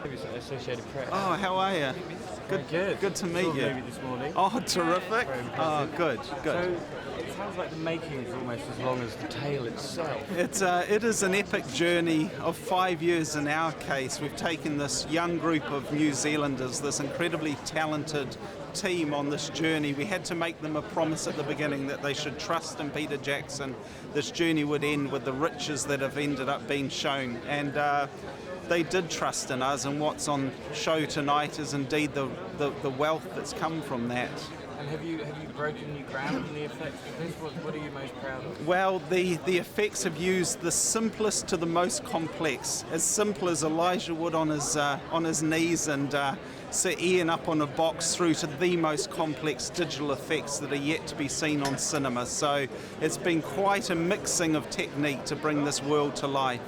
Associated Press. Oh, how are you? Good. Good to meet you. Maybe this morning. Oh, terrific. Oh, good. So it sounds like the making is almost as long as the tale itself. It is an epic journey of 5 years in our case. We've taken this young group of New Zealanders, this incredibly talented team on this journey. We had to make them a promise at the beginning that they should trust in Peter Jackson. This journey would end with the riches that have ended up being shown. And they did trust in us, and what's on show tonight is indeed the wealth that's come from that. And have you broken new ground in the effects of this? What are you most proud of? Well, the effects have used the simplest to the most complex. As simple as Elijah Wood on his knees and Sir Ian up on a box, through to the most complex digital effects that are yet to be seen on cinema. So it's been quite a mixing of technique to bring this world to life.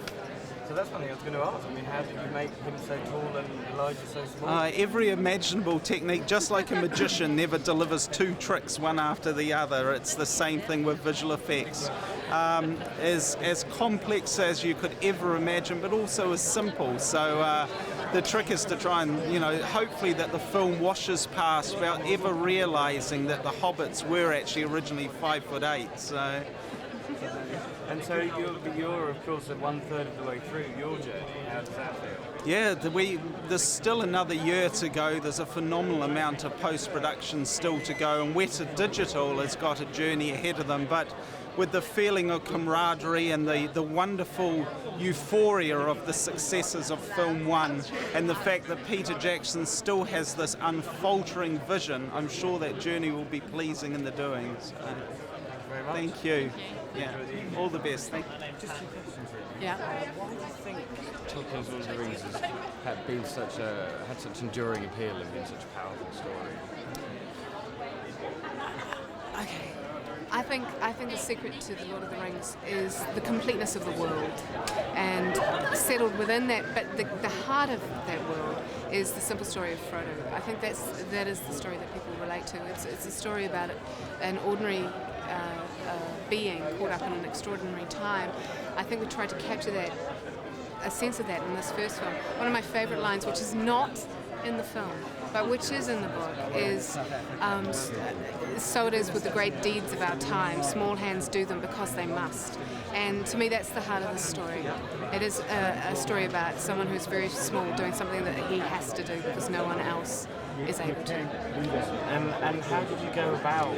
So that's one thing I was going to ask. I mean, how did you make him so tall and Elijah so small? Every imaginable technique, just like a magician never delivers two tricks one after the other. It's the same thing with visual effects. As complex as you could ever imagine, but also as simple. So the trick is to try and, hopefully that the film washes past without ever realising that the hobbits were actually originally 5'8". So. And so you're of course at 1/3 of the way through your journey. How does that feel? Yeah, there's still another year to go. There's a phenomenal amount of post-production still to go, and Weta Digital has got a journey ahead of them, but with the feeling of camaraderie and the wonderful euphoria of the successes of Film 1 and the fact that Peter Jackson still has this unfaltering vision, I'm sure that journey will be pleasing in the doing. So, very much. Thank you. Yeah, all the best. Thank you. Just two questions here. Yeah. Why do you think Tolkien's Lord of the Rings has had such enduring appeal and been such a powerful story? Okay. I think the secret to the Lord of the Rings is the completeness of the world, and settled within that. But the heart of that world is the simple story of Frodo. I think that is the story that people relate to. It's a story about an ordinary being caught up in an extraordinary time. I think we tried to capture a sense of that in this first film. One of my favourite lines, which is not in the film, but which is in the book, is so it is with the great deeds of our time, small hands do them because they must. And to me that's the heart of the story. It is a story about someone who's very small doing something that he has to do because no one else is able to. And how did you go about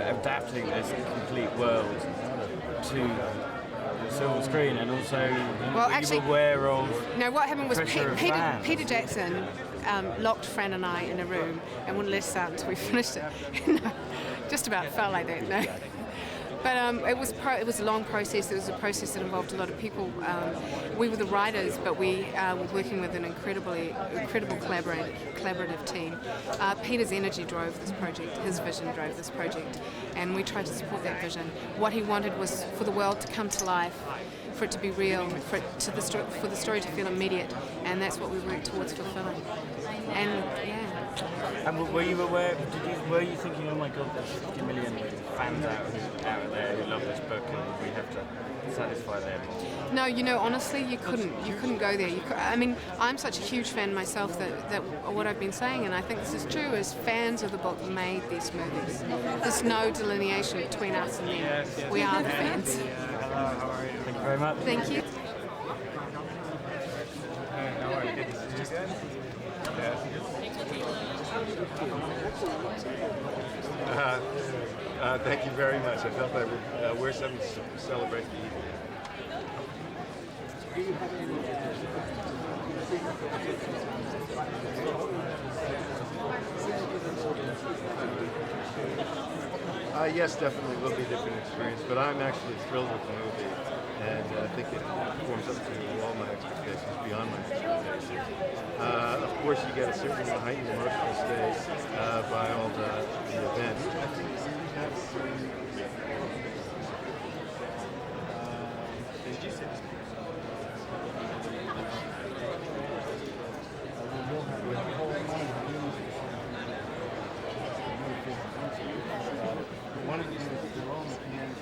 adapting this complete world to the silver screen, and also you were aware of what happened was Peter Jackson locked Fran and I in a room and wouldn't let us out until we finished it. Just about felt like that. No. But it was a long process. It was a process that involved a lot of people. We were the writers, but we were working with an incredible collaborative team. Peter's energy drove this project. His vision drove this project, and we tried to support that vision. What he wanted was for the world to come to life, for it to be real, for the story to feel immediate, and that's what we worked towards fulfilling. And yeah. And were you aware? Were you thinking, oh my God, there's 50 million fans out there who love this book, and we have to satisfy them? No, honestly, you couldn't go there. I'm such a huge fan myself that what I've been saying, and I think this is true, is fans of the book made these movies. There's no delineation between us and them. Yes. We are the fans. Hello, how are you? Thank you very much. Thank you. Hey, how are you? Good to see you guys. Thank you very much. I felt I would wear something to celebrate the evening. Yes, definitely will be a different experience, but I'm actually thrilled with the movie, and I think it performs up to all my expectations, beyond my expectations. Of course, you get a certain heightened emotional state by all the events. I think one of these they're all mechanics.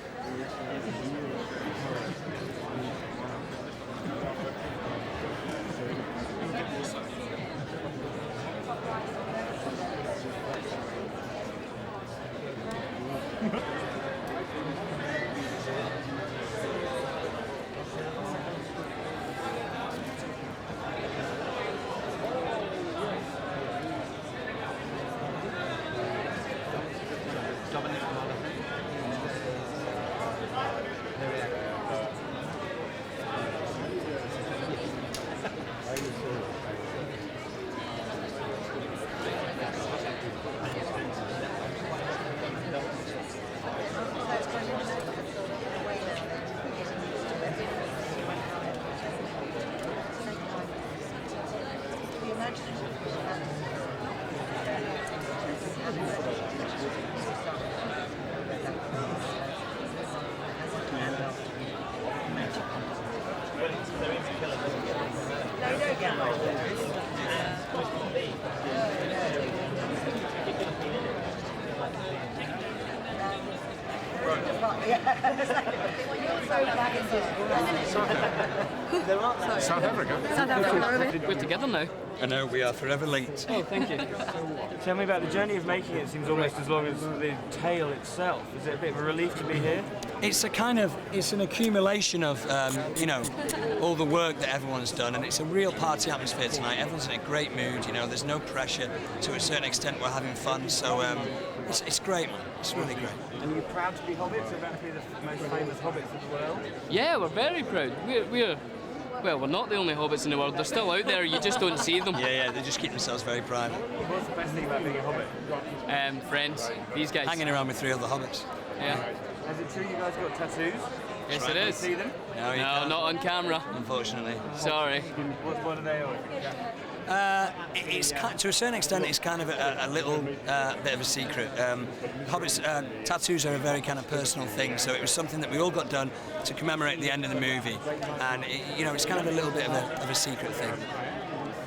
South Africa. We're together now. I know, we are forever linked. Oh, thank you. Tell me about the journey of making it. Seems almost as long as the tale itself. Is it a bit of a relief to be here? It's an accumulation of, you know, all the work that everyone's done, and it's a real party atmosphere tonight. Everyone's in a great mood, you know, there's no pressure. To a certain extent, we're having fun, so it's great, man. It's really great. And you're proud to be hobbits, about to be the most famous hobbits of the world? Yeah, we're very proud. Well, we're not the only hobbits in the world. They're still out there, you just don't see them. Yeah, they just keep themselves very private. What's the best thing about being a hobbit? Friends, these guys. Hanging around with 3 other hobbits. Yeah. Is it true you guys got tattoos? Yes, it is. See them? No, not on camera. Unfortunately. Sorry. What are they on? It's to a certain extent, it's kind of a little bit of a secret. Hobbits tattoos are a very kind of personal thing, so it was something that we all got done to commemorate the end of the movie, and you know, it's kind of a little bit of a secret thing.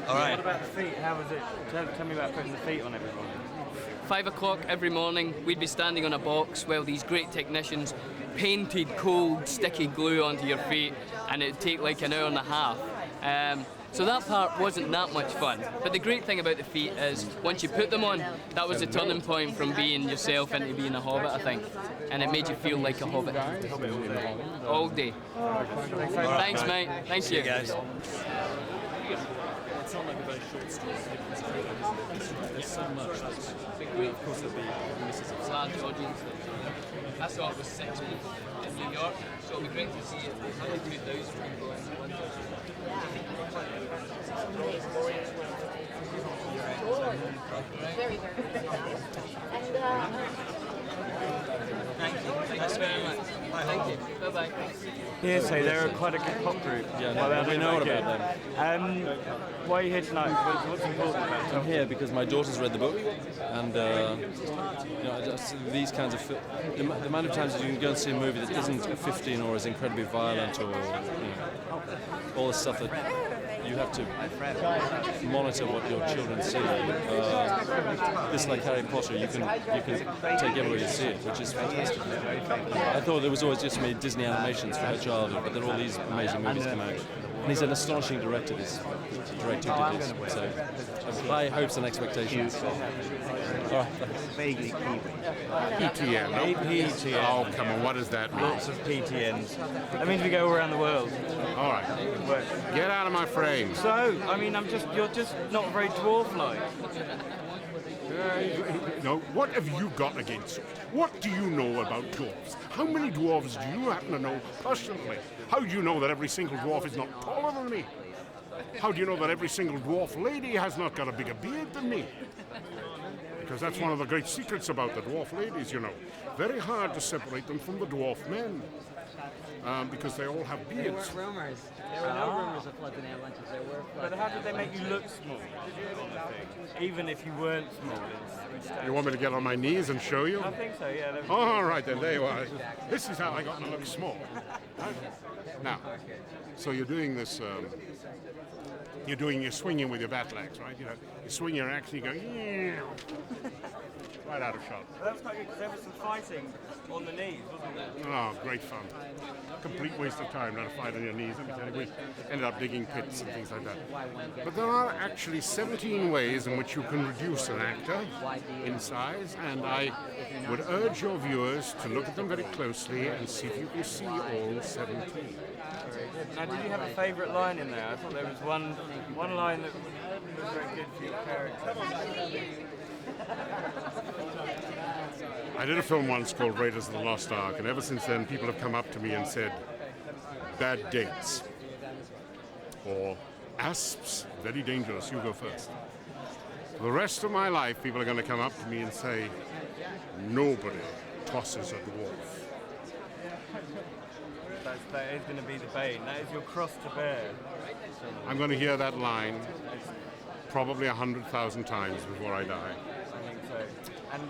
All right. What about the feet? How was it? Tell me about putting the feet on everyone. 5 o'clock every morning, we'd be standing on a box while these great technicians painted cold, sticky glue onto your feet, and it'd take like an hour and a half. So that part wasn't that much fun. But the great thing about the feet is, once you put them on, that was the turning point from being yourself into being a hobbit, I think. And it made you feel like a hobbit. All day. Thanks, mate. Thanks, you guys. It's not like a very short story. There's so much that's, of course, there'll be misses of large audience. I saw it was 6 people in New York, so it'll be great to see it. 102,000 people in London. Very, very good. Thank you. Thanks very much. Thank you. Bye-bye. Yeah, so they're quite a good pop group. Yeah, we know about them. Why are you here tonight? What's important about I'm here because my daughter's read the book, and you know, just these kinds of the amount of times that you can go and see a movie that isn't a 15 or is incredibly violent, or you know, all the stuff that you have to monitor what your children see. This, like Harry Potter, you can take everywhere you see it, which is fantastic. I thought there was always just made Disney animations for her childhood, but then all these amazing movies come out. And he's an astonishing director, this director who did this. So I have high hopes and expectations. All right. Vaguely PTN. No? PTN. Oh, come on, what does that mean? Lots of PTNs. That means we go around the world. All right. Get out of my frame. So, I mean, you're just not very dwarf-like. No, what have you got against it? What do you know about dwarves? How many dwarves do you happen to know personally? How do you know that every single dwarf is not taller than me? How do you know that every single dwarf lady has not got a bigger beard than me? Because that's one of the great secrets about the dwarf ladies, you know. Very hard to separate them from the dwarf men. Because they all have beards. There were rumors. There were no rumors of floods and avalanches. There were floods. But how did they make you look small? Even if you weren't small. You want me to get on my knees and show you? I think so, yeah. All right, then, there you are. This is how I got to look small. Now, so you're doing this, you're swinging with your battle axe, right? You know, you swing your axe and you go, right out of shot. That was quite good because there was some fighting on the knees, wasn't there? Oh, great fun. Complete waste of time trying to fight on your knees. Let me tell you, we ended up digging pits and things like that. But there are actually 17 ways in which you can reduce an actor in size, and I would urge your viewers to look at them very closely and see if you can see all 17. Now, did you have a favourite line in there? I thought there was one line that was very good for your character. I did a film once called Raiders of the Lost Ark, and ever since then people have come up to me and said, bad dates. Or asps, very dangerous, you go first. For the rest of my life, people are going to come up to me and say, nobody tosses a dwarf. That is going to be the bane. That is your cross to bear. I'm going to hear that line probably 100,000 times before I die. I think so. And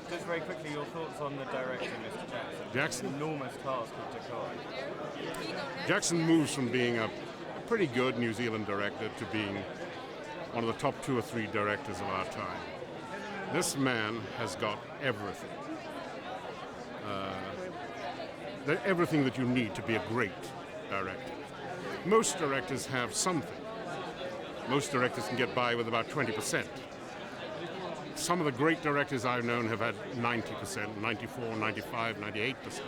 just very quickly, your thoughts on the director, Mr. Jackson? Jackson? Enormous task he took on. Jackson moves from being a pretty good New Zealand director to being one of the top 2 or 3 directors of our time. This man has got everything. Everything that you need to be a great director. Most directors have something. Most directors can get by with about 20%. Some of the great directors I've known have had 90%, 94, 95, 98%.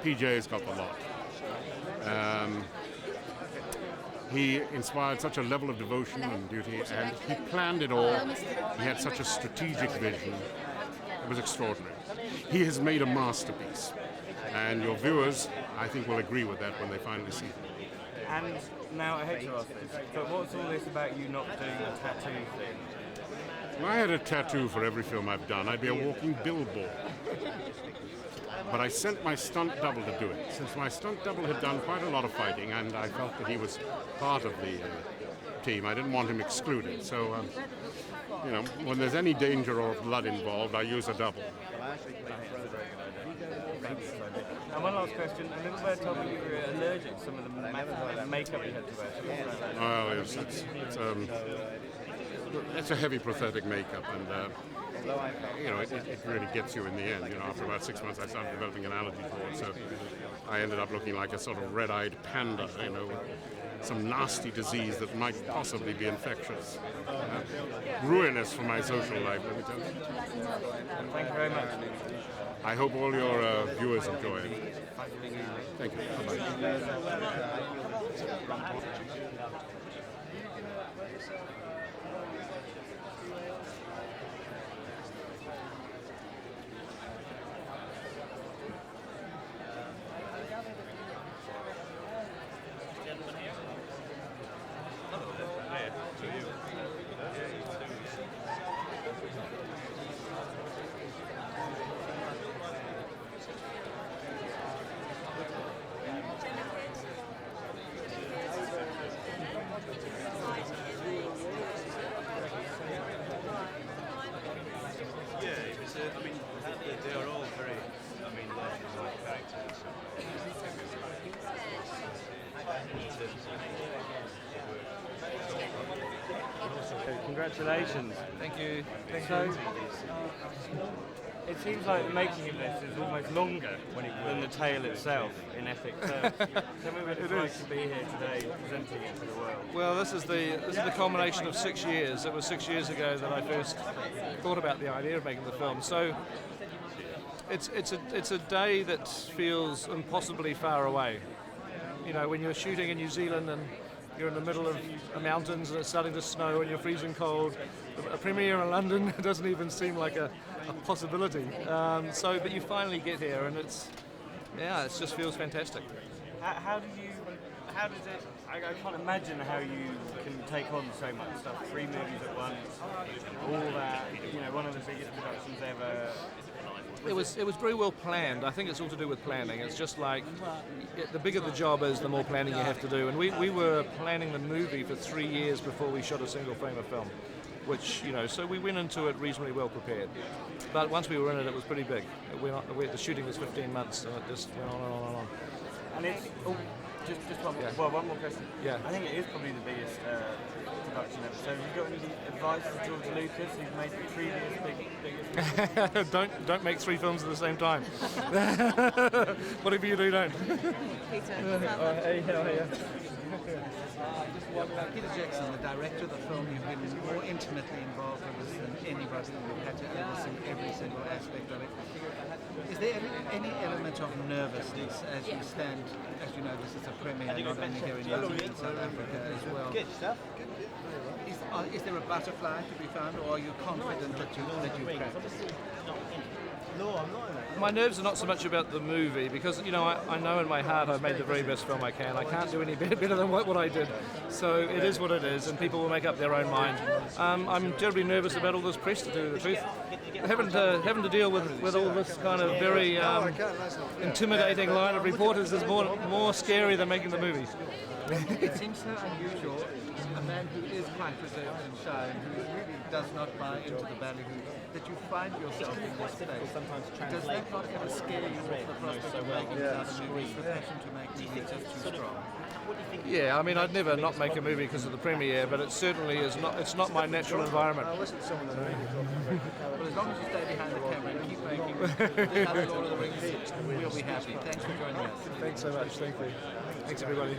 PJ's got the lot. He inspired such a level of devotion and duty, and he planned it all. He had such a strategic vision. It was extraordinary. He has made a masterpiece, and your viewers, I think, will agree with that when they finally see it. And now I hate to ask this, but what's all this about you not doing the tattoo thing? If I had a tattoo for every film I've done, I'd be a walking billboard. But I sent my stunt double to do it, since my stunt double had done quite a lot of fighting, and I felt that he was part of the team. I didn't want him excluded, so you know, when there's any danger or blood involved, I use a double. And one last question. A little bird told me you were allergic to some of the makeup you had to wear. Oh yes, it's a heavy prosthetic makeup, and you know, it really gets you in the end. You know, after about 6 months, I started developing an allergy for it, so I ended up looking like a sort of red-eyed panda, you know, with some nasty disease that might possibly be infectious. Ruinous for my social life, let me tell you. Thank you very much. I hope all your viewers enjoy it. Thank you. Bye-bye. They are all very, legendary characters. Congratulations. Thank you. So, it seems like the making of this is almost longer than the tale itself in epic terms. Tell me what it's like to be here today presenting it to the world. Well, this is the culmination of 6 years. It was 6 years ago that I first thought about the idea of making the film. So it's a day that feels impossibly far away. You know, when you're shooting in New Zealand and you're in the middle of the mountains and it's starting to snow and you're freezing cold, a premiere in London doesn't even seem like a possibility. But you finally get here and it just feels fantastic. How does it, I can't imagine how you can take on so much stuff, 3 movies at once, all that, you know, one of the biggest productions ever. It was very well planned. I think it's all to do with planning. It's just like, the bigger the job is, the more planning you have to do. And we were planning the movie for 3 years before we shot a single frame of film, which, you know, so we went into it reasonably well prepared. But once we were in it, it was pretty big. The shooting was 15 months, and it just went on and on and on. And it's, just one more question. Yeah. I think it is probably the biggest production ever. So have you got any advice for George Lucas, who's made the previous biggest Don't make 3 films at the same time. Whatever you do, don't. Peter. Peter Jackson, the director of the film, you've been more intimately involved with this than anybody. You've had to oversee every single aspect of it. Is there any element of nervousness as you stand, as you know, this is a premiere not only here in London, in South Africa as well? Is there a butterfly to be found, or are you confident that you've practiced? No, I'm not in it. my nerves are not so much about the movie because, you know, I know in my heart I've made the very best film I can. I can't do any better than what I did. So it is what it is, and people will make up their own mind. I'm terribly nervous about all this press, to tell you the truth. Having to deal with all this kind of very intimidating line of reporters is more scary than making the movie. It seems so unusual, a man who is quite reserved and shy and who really does not buy into the ballyhoo, that you find yourself in this space. Does that not ever scare you off the prospect of making another movie? Is the passion to make movies just too strong? Yeah, I mean, I'd never not make a movie because of the premiere, but it certainly is not. It's not my natural environment. Well, as long as you stay behind the camera and keep making another Lord of the Rings, we'll be happy. Thanks for joining us. Thanks so much. Thank you. Thanks, everybody.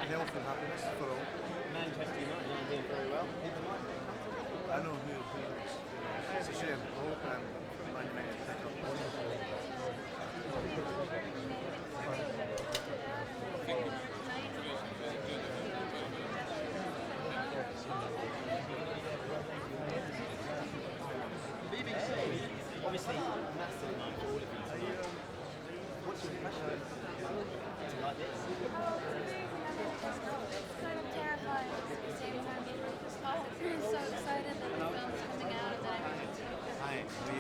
Health and happiness for all. Manchester United are doing very well. I know who it's a shame. I hope Man United pick up. BBC, obviously, massive night for all of you. What's your impression to like this? Kind of terrifying at the same time. I'm so excited that the film's coming out and that everyone's Hi, how are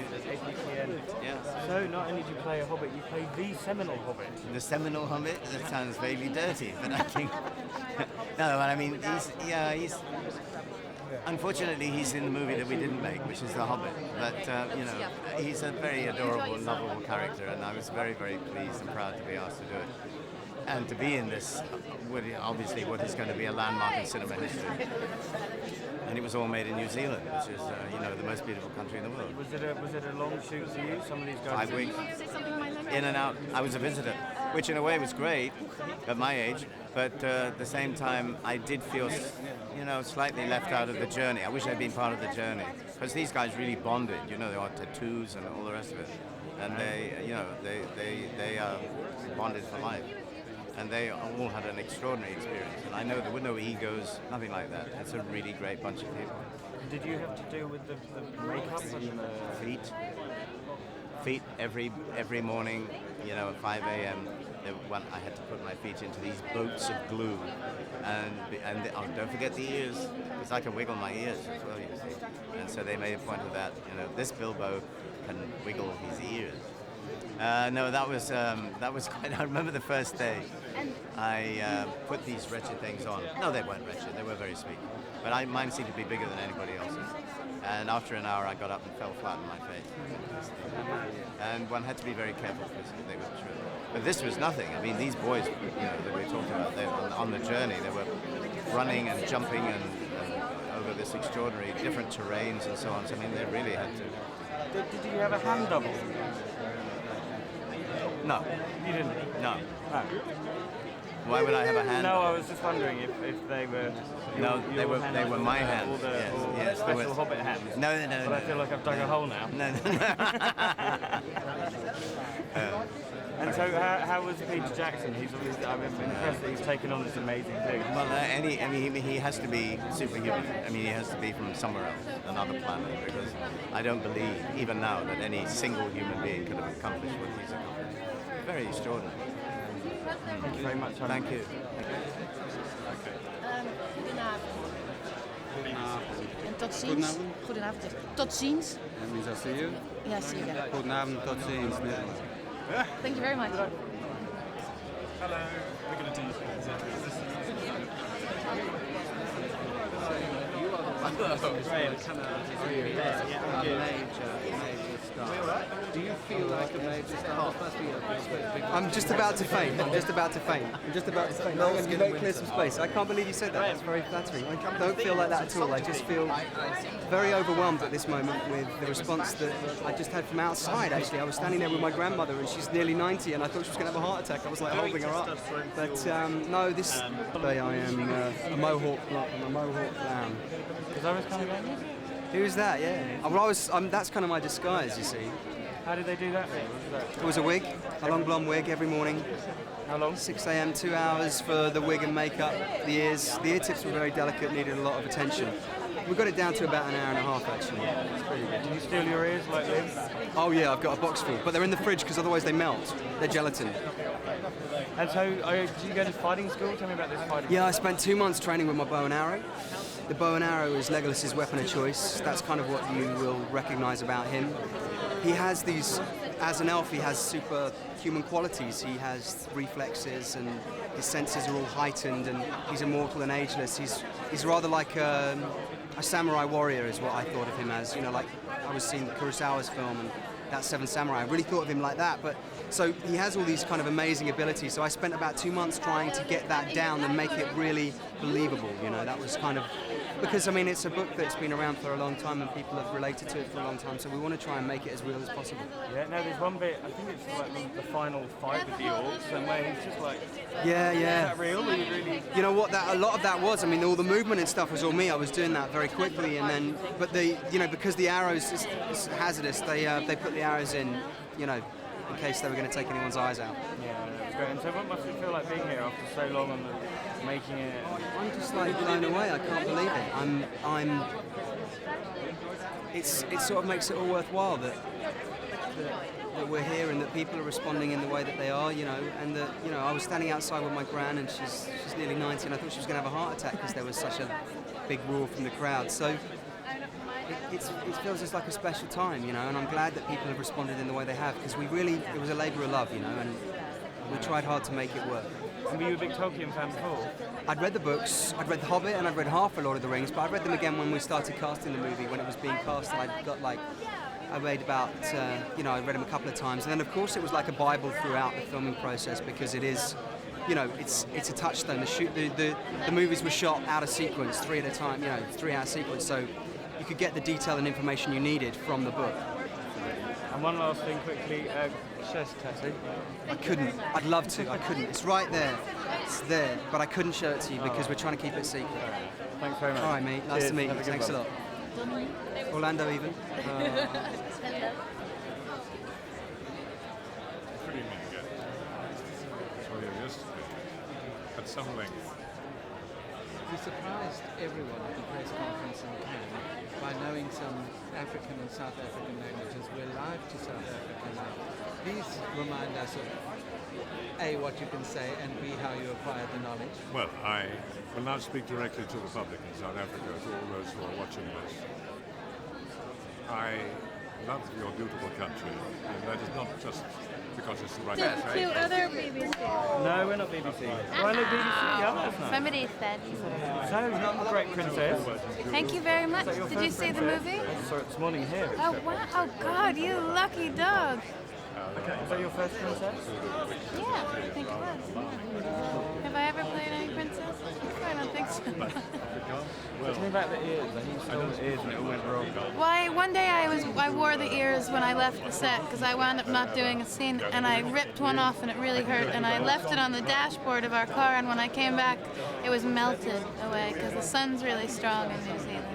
you? Yeah. So not only do you play a Hobbit, you play the seminal Hobbit. The seminal Hobbit? That sounds vaguely dirty, but I think... no, but I mean, he's... Unfortunately, he's in the movie that we didn't make, which is The Hobbit. But, you know, he's a very adorable and lovable character, and I was very, very pleased and proud to be asked to do it. And to be in this, obviously, what is going to be a landmark in cinema history. And it was all made in New Zealand, which is, you know, the most beautiful country in the world. Was it a long shoot for you? Some of these guys... 5 weeks. In and out. I was a visitor, which in a way was great at my age, but at the same time, I did feel, you know, slightly left out of the journey. I wish I'd been part of the journey, because these guys really bonded. You know, they had tattoos and all the rest of it, and they, you know, they bonded for life. And they all had an extraordinary experience. And I know there were no egos, nothing like that. It's a really great bunch of people. Did you have to deal with the makeup and the... Feet every morning, you know, at 5 a.m. I had to put my feet into these boats of glue. And oh, don't forget the ears, because I can wiggle my ears as well, you see. And so they made a point of that. You know, this Bilbo can wiggle his ears. No, that was quite. I remember the first day. I put these wretched things on. No, they weren't wretched. They were very sweet. But mine seemed to be bigger than anybody else's. And after an hour, I got up and fell flat on my face. And one had to be very careful because they were true. But this was nothing. I mean, these boys, you know, that we talked about, they were on the journey. They were running and jumping and over this extraordinary different terrains and so on. So I mean, they really had to. Did you have a hand double? No. You didn't? No. No. Why would I have a hand? No, I was just wondering if they were. No, they were my hands. All the yes, special Hobbit hands. No. But I feel like I've dug a hole now. No. And so, how was Peter Jackson? I'm impressed that he's taken on this amazing thing. Well, he has to be superhuman. I mean, he has to be from somewhere else, another planet, because I don't believe, even now, that any single human being could have accomplished what he's accomplished. Very extraordinary. Thank you very much. Thank you. Goedenavond. En tot ziens. Goedenavond. Tot ziens. That means I'll see you? Ja, see you. Goedenavond, tot ziens. Thank you very much. Hello. We're going to do this. come out of his ears, major star. Do you feel like a major star? This must be a big I'm just about to faint. I'm just about to faint. No, you don't clear some space. I can't believe you said that. That's very flattering. I don't feel like that at all. I just feel very overwhelmed at this moment with the response that I just had from outside, actually. I was standing there with my grandmother, and she's nearly 90, and I thought she was going to have a heart attack. I was like holding her up. But no, this day I am a Mohawk clown. Because I was coming out. Who's that? Yeah. Well, that's kind of my disguise, you see. How did they do that? It was a wig, a long blonde wig every morning. How long? 6 a.m., 2 hours for the wig and makeup. The ears. The ear tips were very delicate, needed a lot of attention. We got it down to about an hour and a half, actually. It's pretty good. Did you steal your ears like Liv? Oh yeah, I've got a box full, but they're in the fridge because otherwise they melt. They're gelatin. And so, did you go to fighting school? Tell me about this fighting. Yeah, I spent 2 months training with my bow and arrow. The bow and arrow is Legolas's weapon of choice. That's kind of what you will recognise about him. He has these, as an elf, he has superhuman qualities. He has reflexes, and his senses are all heightened, and he's immortal and ageless. He's rather like a samurai warrior, is what I thought of him as. You know, like I was seeing Kurosawa's film, and that Seven Samurai. I really thought of him like that. But so he has all these kind of amazing abilities. So I spent about 2 months trying to get that down and make it really believable. You know, that was kind of. Because, I mean, it's a book that's been around for a long time and people have related to it for a long time, so we want to try and make it as real as possible. Yeah, no, there's one bit, I think it's like the final fight with the orcs, and where he's just like... Yeah. Is that real? Are you really... You know what, a lot of that was, I mean, all the movement and stuff was all me. I was doing that very quickly, and then, but because the arrows is hazardous, they put the arrows in, you know, in case they were going to take anyone's eyes out. Yeah, that's great. And so what must it feel like being here after so long on making it? I'm just like blown away. I can't believe it. It sort of makes it all worthwhile that we're here and that people are responding in the way that they are, you know, and that, you know, I was standing outside with my gran, and she's nearly 90, and I thought she was going to have a heart attack because there was such a big roar from the crowd. So it feels just like a special time, you know, and I'm glad that people have responded in the way they have, because it was a labour of love, you know, and we tried hard to make it work. And were you a big Tolkien fan before? I'd read the books, I'd read The Hobbit, and I'd read half of Lord of the Rings, but I read them again when we started casting the movie, when it was being cast, and I read about, I read them a couple of times, and then of course it was like a Bible throughout the filming process, because it is, you know, it's a touchstone. The movies were shot out of sequence, 3 at a time, you know, 3-hour sequence, so you could get the detail and information you needed from the book. And one last thing quickly, chest tattoo. I couldn't. I'd love to. I couldn't. It's right there. It's there. But I couldn't show it to you because we're trying to keep it secret. Thanks very much. All right, mate. Nice Cheers. to meet you. Have a good Thanks one. a lot. Orlando even. Pretty mega. Saw you yesterday at some length. You surprised everyone at the press conference in Cannes by knowing some African and South African languages. We're live to South Africa now. Please remind us of A, what you can say, and B, how you acquired the knowledge. Well, I will now speak directly to the public in South Africa, to all those who are watching this. I love your beautiful country, and that is not just because it's the right country. Two other BBC. No, we're not BBC. Do I look BBC? Yeah, that's nice. Somebody said. So, great princess. Thank you very much. Did you see the movie? I saw it this morning here. Oh, wow. Oh, God, you lucky dog. Okay, was that your first princess? Yeah, I think it was. Yeah. Have I ever played any princess? I don't think so. Tell me about the ears. I think you stole the ears and it all went wrong. Why, one day I wore the ears when I left the set because I wound up not doing a scene, and I ripped one off and it really hurt, and I left it on the dashboard of our car, and when I came back it was melted away because the sun's really strong in New Zealand.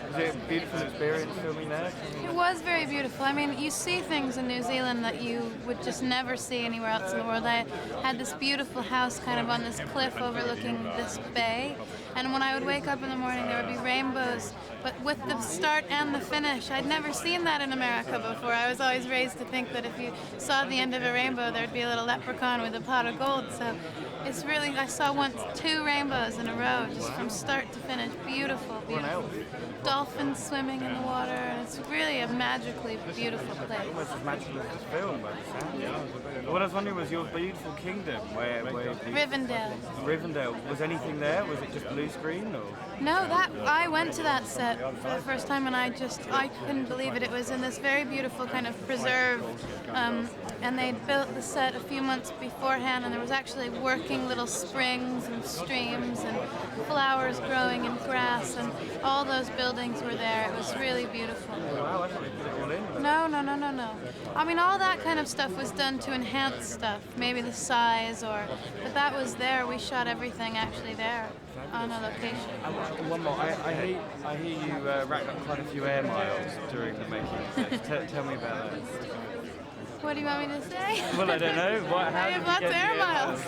Was it a beautiful experience filming there? It was very beautiful. I mean, you see things in New Zealand that you would just never see anywhere else in the world. I had this beautiful house kind of on this cliff overlooking this bay, and when I would wake up in the morning there would be rainbows, but with the start and the finish. I'd never seen that in America before. I was always raised to think that if you saw the end of a rainbow there'd be a little leprechaun with a pot of gold, so it's really, I saw once 2 rainbows in a row, just from start to finish. Beautiful, beautiful. itself. Dolphins swimming in the water, and it's really a magically beautiful place. Almost as magical as this film, by the sound. Yeah. What I was wondering was your beautiful kingdom, where Rivendell. Rivendell. Was anything there? Was it just blue screen, or? No, I went to that set for the first time, and I couldn't believe it. It was in this very beautiful kind of preserve, and they'd built the set a few months beforehand, and there was actually working little springs and streams and flowers growing in grass, and all those buildings were there. It was really beautiful. Wow, I thought they put it all in. No. I mean, all that kind of stuff was done to enhance stuff, maybe the size, but that was there. We shot everything actually there on a location. And one more, I hear you racked up quite a few air miles during the making. Tell me about that. What do you want me to say? Well, I don't know. How I have lots of air miles.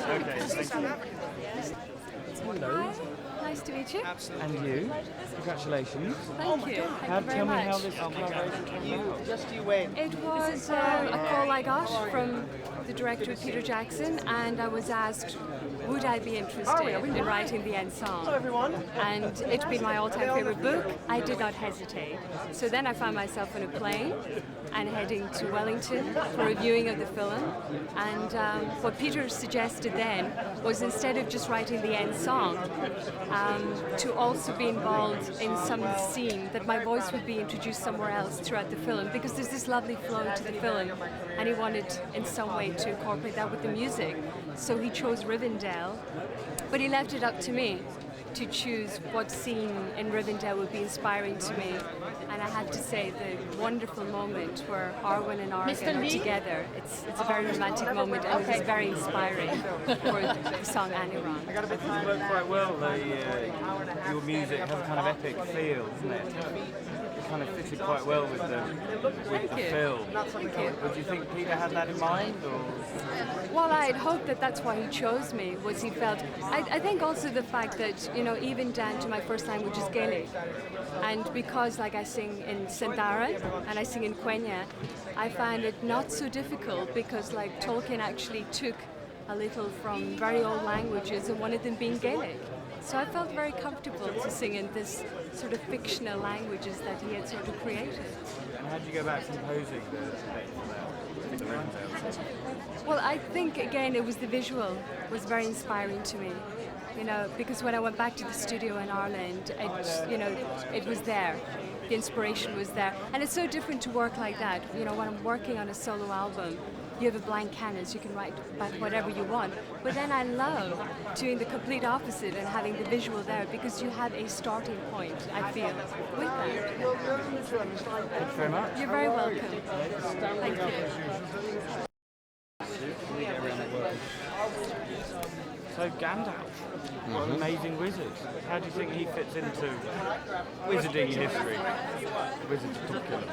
Okay, thank you. Hello. Nice to meet you. And you. Congratulations. Thank you. Thank you very Tell me much. how this collaboration came about. It was a call I got from the director Peter Jackson, and I was asked, would I be interested in writing the end song? Hello, everyone. And it's been my all-time favorite book. I did not hesitate. So then I found myself on a plane and heading to Wellington for a viewing of the film. And what Peter suggested then was, instead of just writing the end song, to also be involved in some scene, that my voice would be introduced somewhere else throughout the film, because there's this lovely flow to the film, and he wanted in some way to incorporate that with the music. So he chose Rivendell, but he left it up to me to choose what scene in Rivendell would be inspiring to me. And I had to say, the wonderful moment where Arwen and Aragorn are together, it's a very romantic moment, and it's very inspiring for the song Aniron. I think it worked quite well. Your music has a kind of epic feel, doesn't it? It kind of fitted quite well with the film. Thank you. But do you think Peter had that in mind, or? Well, I had hoped that that's why he chose me, was he felt... I think also the fact that, even down to my first language is Gaelic, and because I sing in Sendara and I sing in Quenya, I find it not so difficult, because Tolkien actually took a little from very old languages, and one of them being Gaelic. So I felt very comfortable to sing in this sort of fictional languages that he had sort of created. And how did you go about composing the Rivendell? Well, I think, again, it was the visual was very inspiring to me. Because when I went back to the studio in Ireland, it was there. The inspiration was there. And it's so different to work like that. When I'm working on a solo album, you have a blank canvas, you can write about whatever you want. But then I love doing the complete opposite and having the visual there, because you have a starting point, I feel, with that. Thank you very much. You're very welcome. Thank you. So Gandalf, what an amazing wizard. How do you think he fits into wizarding history? Wizards of Tolkien.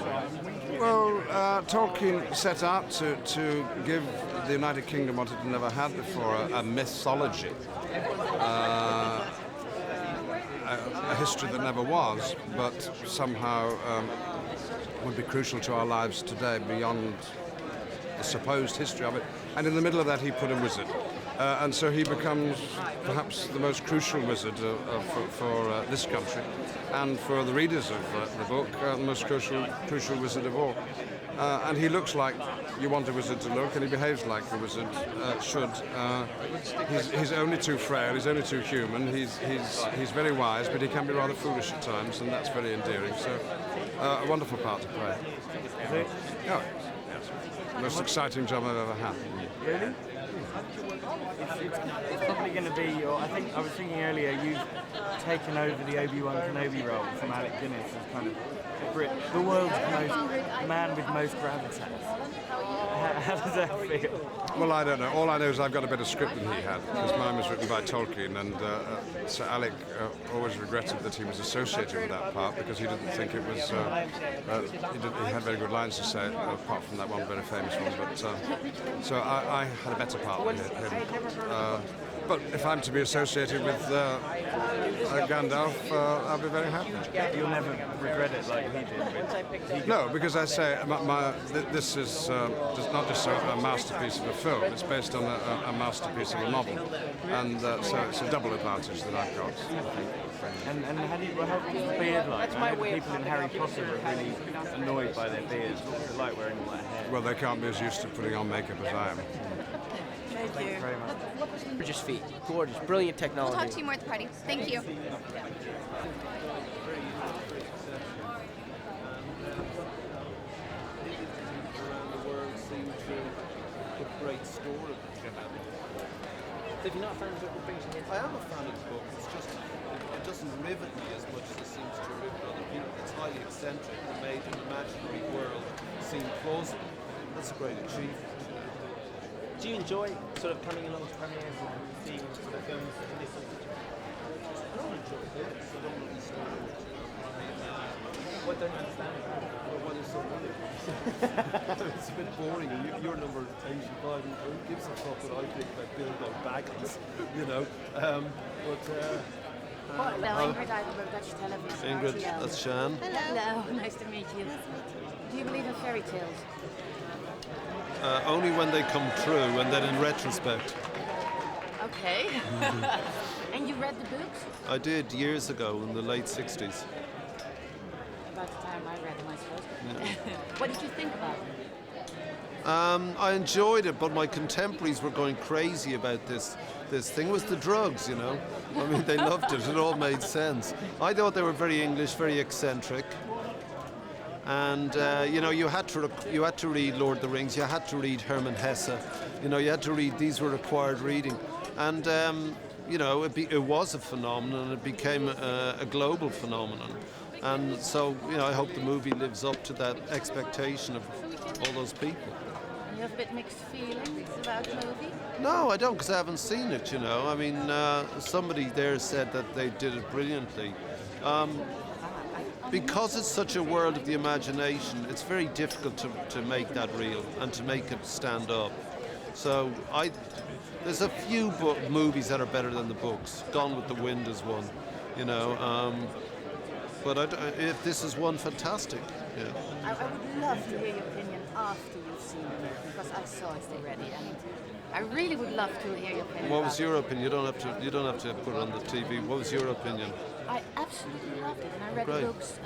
Well, Tolkien set out to give the United Kingdom what it had never had before, a mythology. A history that never was, but somehow would be crucial to our lives today beyond the supposed history of it. And in the middle of that, he put a wizard. And so he becomes perhaps the most crucial wizard for this country, and for the readers of the book, the most crucial wizard of all. And he looks like you want a wizard to look, and he behaves like the wizard should. He's only too frail, he's only too human, he's very wise, but he can be rather foolish at times, and that's very endearing. So a wonderful part to play. Is it? Yeah. Most exciting job I've ever had. Really? It's probably going to be, or I was thinking earlier, you've taken over the Obi-Wan Kenobi role from Alec Guinness as kind of the world's man with most gravitas. How does that feel? Well, I don't know. All I know is I've got a better script than he had, because mine was written by Tolkien, and so Alec always regretted that he was associated with that part, because he didn't think it was... he had very good lines to say, apart from that one very famous one, but so I had a better part than him. But if I'm to be associated with Gandalf, I'll be very happy. You'll never regret it like he did. No, because I say this is not just a masterpiece of a film, it's based on a masterpiece of a novel. And so it's a double advantage that I've got. And how does the beard like? I know people in Harry Potter are really annoyed by their beards. What's it like wearing all that hair? Well, they can't be as used to putting on makeup as I am. Thank you very much. Gorgeous feet. Gorgeous. Brilliant technology. We'll talk to you more at the party. Thank you. Great story. If you're not a fan of it, I am a fan of the book. It's just it doesn't rivet me as much as it seems to rivet other people. It's highly eccentric and made an imaginary world seem plausible. That's a great achievement. do you enjoy sort of coming along to premieres and seeing sort of films in this sort of situation? I don't enjoy this. I don't understand it. What don't you understand? What is so weird? It's a bit boring. You're number 85 and who gives a fuck what I think about Bilbo Baggins, you know? Hello, Ingrid Eidelberg, Dutch television. Ingrid, RTL. that's Shan. Hello, nice to meet you. Do you believe in fairy tales? Only when they come true and then in retrospect. Okay. And you read the books? I did years ago in the late 60s. About the time I read them, I suppose. What did you think about them? I enjoyed it, but my contemporaries were going crazy about this thing. It was the drugs, you know. I mean, they loved it. It all made sense. I thought they were very English, very eccentric. And you know, you had to read Lord of the Rings. You had to read Hermann Hesse. You know, you had to read. These were required reading. And you know, it was a phenomenon. It became a global phenomenon. And so, you know, I hope the movie lives up to that expectation of all those people. And you have a bit mixed feelings about the movie? No, I don't, because I haven't seen it, you know. I mean, somebody there said that they did it brilliantly. Because it's such a world of the imagination, it's very difficult to make that real and to make it stand up. So there's a few movies that are better than the books. Gone with the Wind is one, you know. But if this is one, fantastic. Yeah. I would love to hear your opinion after you've seen the movie, because I saw it already, and I really would love to hear your opinion. What was your opinion? You don't have to put it on the TV. What was your opinion? I absolutely loved it, and I read Great. the books